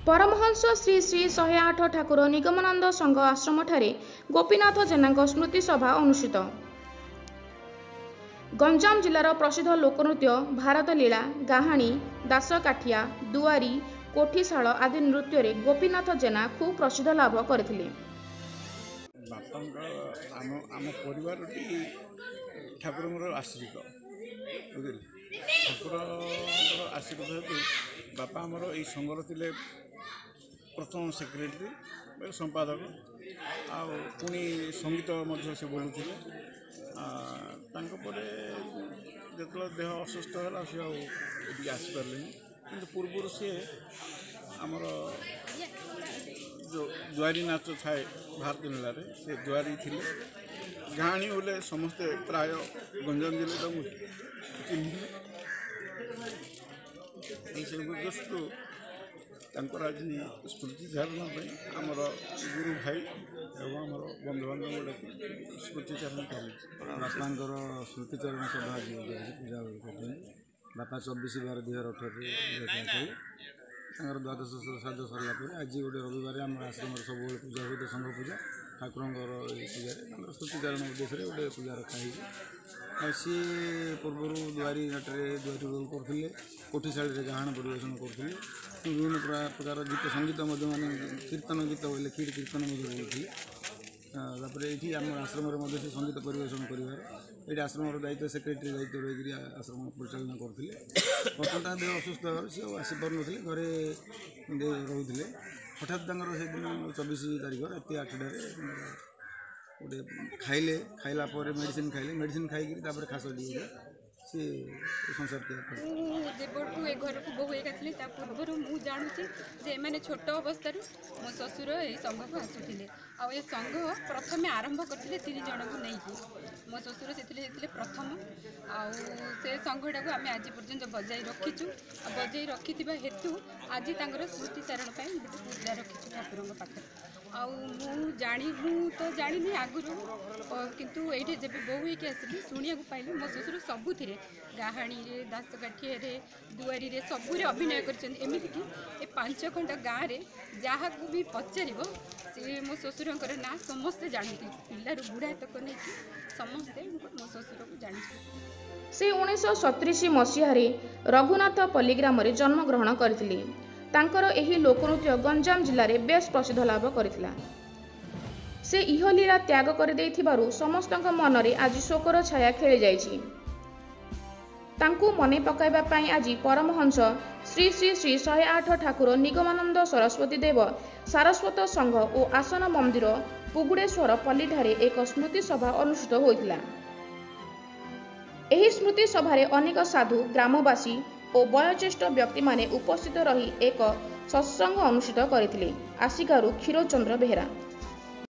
परमहंस श्री श्री 108 ठाकुर निगमानंद संघ आश्रम ठारे गोपीनाथ जेना स्मृति सभा अनुष्ठित। गंजाम जिलार प्रसिद्ध लोकनृत्य भारत लीला, गाहाणी, दासकाठिया, दुआरी, कोठीशाल आदि नृत्य रे गोपीनाथ जेना खूब प्रसिद्ध लाभ करथिले। आम परिवार ठाकुर आश्रित ठाकुर आशीर्वाद हेतु बापा आमर ये संघर थे प्रथम सेक्रेटरी संपादक पुणी संगीत से बोलुले जो देह असुस्थ है सी आसपारे कि पूर्व सी आमर जो दुआरी नाच थाए भारत लीला से दुआरी थी गाणी बोले समस्ते प्राय गंजाम जिले चिन्ह आज स्मृतिचारण आमर गुरु भाई एवं आमर बंधु बांधव स्मृतिचारण बापांकर स्मृतिचारण सभा पूजा कर बापा 24/12/2018 द्वादश श्राद्ध सरला आज गोटे रविवार आम आश्रम सब पूजा हुए संघ पूजा ठाकुर पूजा स्मृतिचारण उद्देश्य गोटे पूजा रखाई सी पूर्व दुआरी नाटे दुआरी रोल करते कोठीशाड़ी गाहन परिवेशन करते विभिन्न प्रकार गीत संगीत माने कीर्तन गीत बोले खीर कीर्तन बोलते ये आम आश्रम से संगीत परिवेशन कर ये आश्रम दायित्व सेक्रेटरी दायित्व रही आश्रम परिचालन करते बर्तमान देह असुस्थ सी आसपार नी घरे रोते हठात से दिन 24 तारीख रात 8टार गोटे खाइले खाइला मेडिसिन खाइले मेडिसिन खाई खास दिए सी संसार जेबठू ए घर को बहु आसली पूर्व मुझे जानुची जे मैंने छोट अवस्था मो ससुर ये संघ को आसुले आ संघ प्रथम आरंभ करते 3 जन को लेकिन मो ससुर से प्रथम से संघटा को आम आज पर्यंत बजाई रखीचु बजाई रखि हेतु आज स्मृतिचारण पूजा रखीचु ठाकुर पाखे तो जानी आगुरी किंतु ये जब बहु होकर आसली शुणा पाइली मो ससुर सबुथ गाहाणी दासकाठिया दुआरी सबूरे अभिनय करमती कि 5 खंड गाँव में जहाँ को भी पचार से मो ससुर ना समस्ते जानती पिलार बुढ़ा तक नहीं समस्ते मो ससुर को जानते। से 1937 मसीह रघुनाथ पल्ली ग्राम जन्म ग्रहण करथिले। तांकर एही लोकनृत्य गंजाम जिले में बेस प्रसिद्ध लाभ करथिला। से इहलीला त्याग कर देथिबारु समस्तक मनरे आज शोकर छाया खेली जाइछि। तांकु मने पकाइबा पई आज परमहंस श्री श्री श्री 108 ठाकुर निगमानंद सरस्वती देव सारस्वत संघ और आसन मंदिर पुगुड़ेश्वर पल्लीठारे एक स्मृति सभा अनुष्ठित होइतिला। एही स्मृति सभारे अनेक साधु ग्रामवासी और वयोज्येष्ठ व्यक्ति माने उपस्थित रही एक सत्संग अनुष्ठित करथिले। आशिकारू क्षीरचंद्र बेहेरा।